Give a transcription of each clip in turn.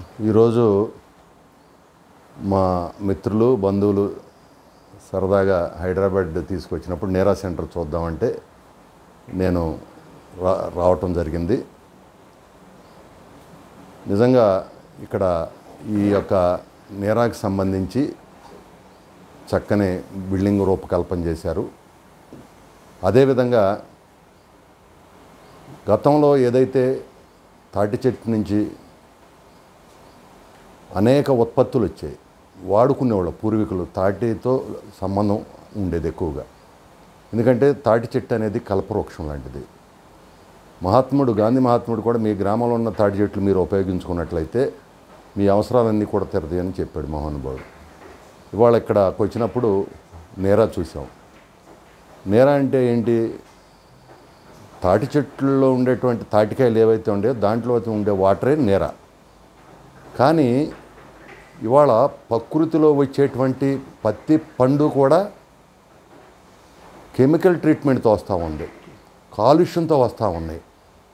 ఈరోజు మా మిత్రులు బంధువులు సరదాగా హైదరాబాద్ తీసుకొచ్చినప్పుడు నేరా సెంటర్ చూద్దామంటే నేను రావటం జరిగింది. నిజంగా ఇక్కడ ఈ యొక్క నేరాకి సంబంధించి చక్కని బిల్డింగ్ రూపకల్పన చేశారు. అదేవిధంగా గతంలో ఏదైతే తాటి చెట్టు నుంచి అనేక ఉత్పత్తులు వచ్చాయి, వాడుకునేవాళ్ళు పూర్వీకులు. తాటితో సంబంధం ఉండేది ఎక్కువగా, ఎందుకంటే తాటి చెట్టు అనేది కల్పవృక్షం లాంటిది. గాంధీ మహాత్ముడు కూడా మీ గ్రామంలో ఉన్న తాటి చెట్లు మీరు ఉపయోగించుకున్నట్లయితే మీ అవసరాలన్నీ కూడా తీరతాయని చెప్పాడు మహానుభావుడు. ఇవాళ ఇక్కడకు వచ్చినప్పుడు నేరా చూసాం. నేరా అంటే ఏంటి? తాటి చెట్లలో ఉండేటువంటి తాటికాయలు ఏవైతే ఉండేవో దాంట్లో ఉండే వాటరే నేరా. కానీ ఇవాళ ప్రకృతిలో వచ్చేటువంటి ప్రతి పండు కూడా కెమికల్ ట్రీట్మెంట్తో వస్తూ ఉంది, కాలుష్యంతో వస్తూ ఉన్నాయి,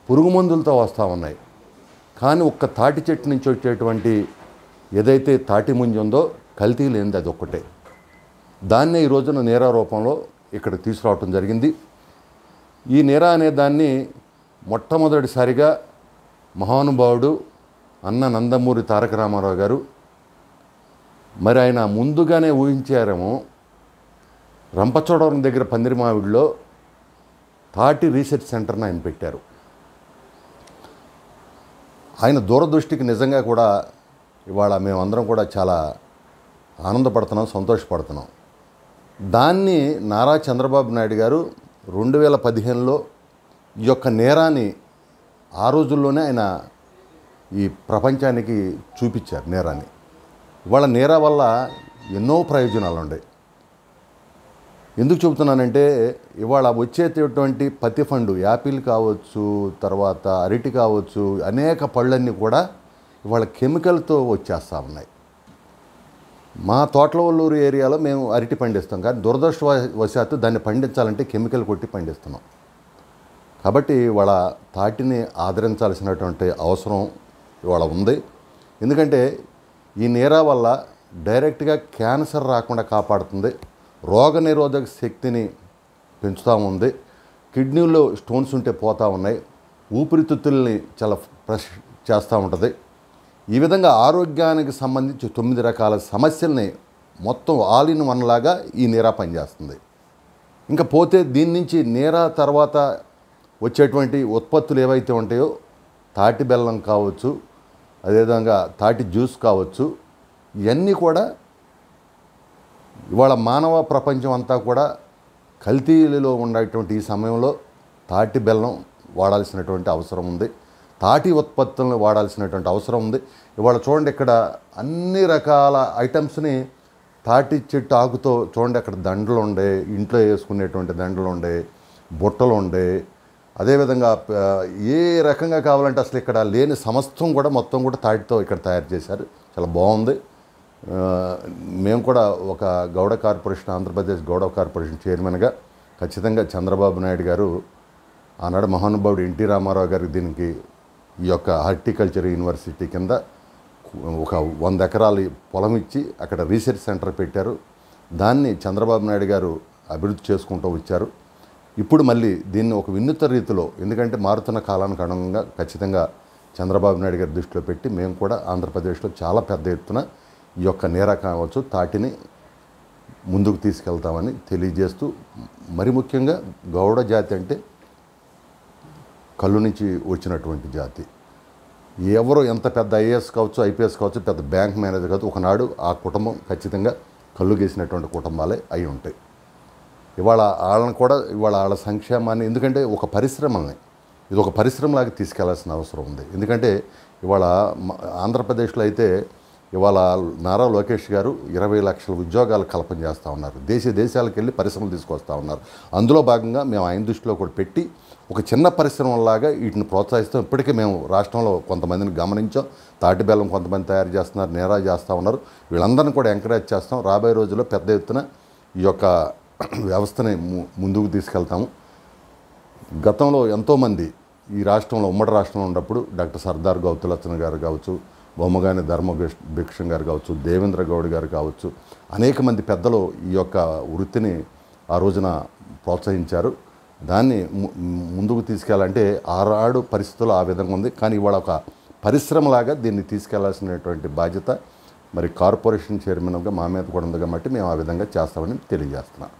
పురుగు మందులతో వస్తూ ఉన్నాయి. కానీ ఒక్క తాటి చెట్టు నుంచి వచ్చేటువంటి ఏదైతే తాటి ముంజ ఉందో కల్తీ లేనిది అది ఒక్కటే. దాన్నే ఈ రోజున నేరా రూపంలో ఇక్కడ తీసుకురావటం జరిగింది. ఈ నేరా అనే దాన్ని మొట్టమొదటిసారిగా మహానుభావుడు అన్న నందమూరి తారక రామారావు గారు, మరి ఆయన ముందుగానే ఊహించారేమో, రంపచోడవరం దగ్గర పందిరిమావిడిలో తాటి రీసెర్చ్ సెంటర్ని ఆయన పెట్టారు. ఆయన దూరదృష్టికి నిజంగా కూడా ఇవాళ మేమందరం కూడా చాలా ఆనందపడుతున్నాం, సంతోషపడుతున్నాం. దాన్ని నారా చంద్రబాబు నాయుడు గారు 2015లో ఈ యొక్క నేరాన్ని ఆ రోజుల్లోనే ఆయన ఈ ప్రపంచానికి చూపించారు. నేరాన్ని ఇవాళ నేరా వల్ల ఎన్నో ప్రయోజనాలు ఉన్నాయి. ఎందుకు చెబుతున్నానంటే ఇవాళ వచ్చేటటువంటి ప్రతి పండు, యాపిల్ కావచ్చు, తర్వాత అరటి కావచ్చు, అనేక పళ్ళన్నీ కూడా ఇవాళ కెమికల్తో వచ్చేస్తూ ఉన్నాయి. మా తోటలవల్లూరు ఏరియాలో మేము అరటి పండిస్తాం, కానీ దురదృష్టవశాత్తు దాన్ని పండించాలంటే కెమికల్ కొట్టి పండిస్తున్నాం. కాబట్టి ఇవాళ తాటిని ఆదరించాల్సినటువంటి అవసరం ఇవాళ ఉంది. ఎందుకంటే ఈ నేరా వల్ల డైరెక్ట్గా క్యాన్సర్ రాకుండా కాపాడుతుంది, రోగ నిరోధక శక్తిని పెంచుతూ ఉంది, కిడ్నీలో స్టోన్స్ ఉంటే పోతూ ఉన్నాయి, ఊపిరితిత్తుల్ని చాలా ఫ్రెష్ చేస్తూ ఉంటుంది. ఈ విధంగా ఆరోగ్యానికి సంబంధించి 9 రకాల సమస్యల్ని మొత్తం ఆల్ ఇన్ వన్ లాగా ఈ నేరా పనిచేస్తుంది. ఇంకా పోతే దీని నుంచి నేరా తర్వాత వచ్చేటువంటి ఉత్పత్తులు ఏవైతే ఉంటాయో తాటి బెల్లం కావచ్చు, అదేవిధంగా తాటి జ్యూస్ కావచ్చు, ఇవన్నీ కూడా ఇవాళ మానవ ప్రపంచం అంతా కూడా కల్తీలో ఉండేటువంటి ఈ సమయంలో తాటి బెల్లం వాడాల్సినటువంటి అవసరం ఉంది, తాటి ఉత్పత్తులను వాడాల్సినటువంటి అవసరం ఉంది. ఇవాళ చూడండి, ఇక్కడ అన్ని రకాల ఐటమ్స్ని తాటి చెట్టు ఆకుతో చూడండి, అక్కడ దండలు ఉండే, ఇంట్లో వేసుకునేటువంటి దండలు ఉండే, బుట్టలు ఉండే, అదేవిధంగా ఏ రకంగా కావాలంటే అసలు ఇక్కడ లేని సమస్తం కూడా మొత్తం కూడా తాటితో ఇక్కడ తయారు చేశారు. చాలా బాగుంది. మేము కూడా ఒక గౌడ కార్పొరేషన్, ఆంధ్రప్రదేశ్ గౌడ కార్పొరేషన్ చైర్మన్గా ఖచ్చితంగా చంద్రబాబు నాయుడు గారు ఆనాడు మహానుభావుడు ఎన్టీ రామారావు గారికి దీనికి ఈ యొక్క హార్టికల్చర్ యూనివర్సిటీ కింద ఒక 100 ఎకరాలు పొలం ఇచ్చి అక్కడ రీసెర్చ్ సెంటర్ పెట్టారు. దాన్ని చంద్రబాబు నాయుడు గారు అభివృద్ధి చేసుకుంటూ వచ్చారు. ఇప్పుడు మళ్ళీ దీన్ని ఒక వినూత్న రీతిలో, ఎందుకంటే మారుతున్న కాలానికి అనుగుణంగా ఖచ్చితంగా చంద్రబాబు నాయుడు గారి దృష్టిలో పెట్టి మేము కూడా ఆంధ్రప్రదేశ్లో చాలా పెద్ద ఎత్తున ఈ యొక్క నేరా కావచ్చు తాటిని ముందుకు తీసుకెళ్తామని తెలియజేస్తూ, మరి ముఖ్యంగా గౌడ జాతి అంటే కళ్ళు నుంచి వచ్చినటువంటి జాతి. ఎవరు ఎంత పెద్ద ఐఏఎస్ కావచ్చు, ఐపీఎస్ కావచ్చు, పెద్ద బ్యాంక్ మేనేజర్ కావచ్చు, ఒకనాడు ఆ కుటుంబం ఖచ్చితంగా కళ్ళు గీసినటువంటి కుటుంబాలే అయి ఉంటాయి. ఇవాళ వాళ్ళని కూడా ఇవాళ వాళ్ళ సంక్షేమాన్ని, ఎందుకంటే ఒక పరిశ్రమల్ని ఇది ఒక పరిశ్రమలాగా తీసుకెళ్లాల్సిన అవసరం ఉంది. ఎందుకంటే ఇవాళ ఆంధ్రప్రదేశ్లో అయితే ఇవాళ నారా లోకేష్ గారు 20 లక్షల ఉద్యోగాలు కల్పన చేస్తూ ఉన్నారు. దేశాలకు వెళ్ళి పరిశ్రమలు తీసుకొస్తూ ఉన్నారు. అందులో భాగంగా మేము ఆయన దృష్టిలో కూడా పెట్టి ఒక చిన్న పరిశ్రమలాగా వీటిని ప్రోత్సహిస్తాం. ఇప్పటికే మేము రాష్ట్రంలో కొంతమందిని గమనించాం. తాటి బెల్లం కొంతమంది తయారు చేస్తున్నారు, నేరా చేస్తూ ఉన్నారు. వీళ్ళందరినీ కూడా ఎంకరేజ్ చేస్తాం. రాబోయే రోజుల్లో పెద్ద ఎత్తున ఈ యొక్క వ్యవస్థని ముందుకు తీసుకెళ్తాము. గతంలో ఎంతోమంది ఈ రాష్ట్రంలో ఉమ్మడి రాష్ట్రంలో ఉన్నప్పుడు డాక్టర్ సర్దార్ గౌతులచ్చన్ గారు కావచ్చు, బొమ్మగాని భిక్షం గారు కావచ్చు, దేవేంద్ర గౌడ్ గారు కావచ్చు, అనేక మంది పెద్దలు ఈ యొక్క వృత్తిని ఆ రోజున ప్రోత్సహించారు. దాన్ని ముందుకు తీసుకెళ్ళాలంటే ఆనాడు పరిస్థితులు ఆ విధంగా ఉంది. కానీ ఇవాళ ఒక పరిశ్రమలాగా దీన్ని తీసుకెళ్లాల్సినటువంటి బాధ్యత మరి కార్పొరేషన్ చైర్మన్గా మా మీద కూడా ఉంది కాబట్టి మేము ఆ విధంగా చేస్తామని తెలియజేస్తున్నాం.